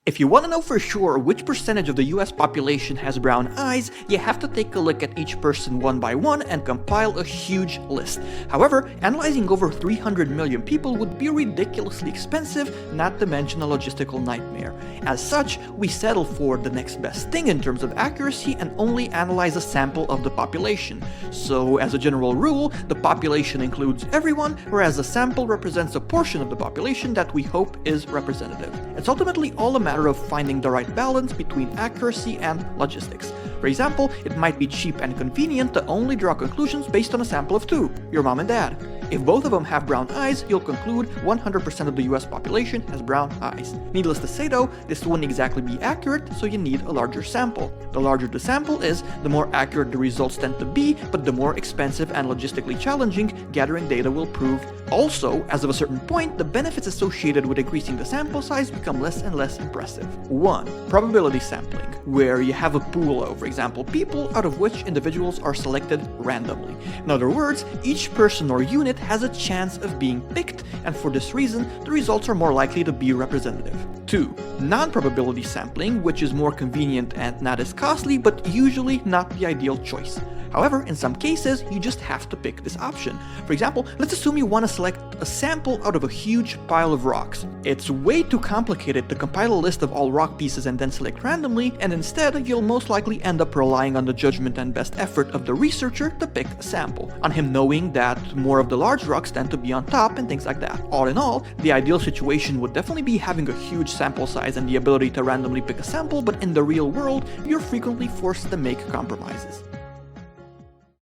If you want to know for sure which percentage of the US population has brown eyes, you have to take a look at each person one by one and compile a huge list. However, analyzing over 300 million people would be ridiculously expensive, not to mention a logistical nightmare. As such, we settle for the next best thing in terms of accuracy and only analyze a sample of the population. So, as a general rule, the population includes everyone, whereas a sample represents a portion of the population that we hope is representative. It's ultimately all a matter of finding the right balance between accuracy and logistics. For example, it might be cheap and convenient to only draw conclusions based on a sample of two, your mom and dad. If both of them have brown eyes, you'll conclude 100% of the US population has brown eyes. Needless to say though, this wouldn't exactly be accurate, so you need a larger sample. The larger the sample is, the more accurate the results tend to be, but the more expensive and logistically challenging gathering data will prove. Also, as of a certain point, the benefits associated with increasing the sample size become less and less impressive. 1. Probability sampling, where you have a pool of, for example, people out of which individuals are selected randomly. In other words, each person or unit has a chance of being picked, and for this reason, the results are more likely to be representative. 2. Non-probability sampling, which is more convenient and not as costly, but usually not the ideal choice. However, in some cases, you just have to pick this option. For example, let's assume you want to select a sample out of a huge pile of rocks. It's way too complicated to compile a list of all rock pieces and then select randomly, and instead, you'll most likely end up relying on the judgment and best effort of the researcher to pick a sample, on him knowing that more of the large rocks tend to be on top and things like that. All in all, the ideal situation would definitely be having a huge sample size and the ability to randomly pick a sample, but in the real world, you're frequently forced to make compromises.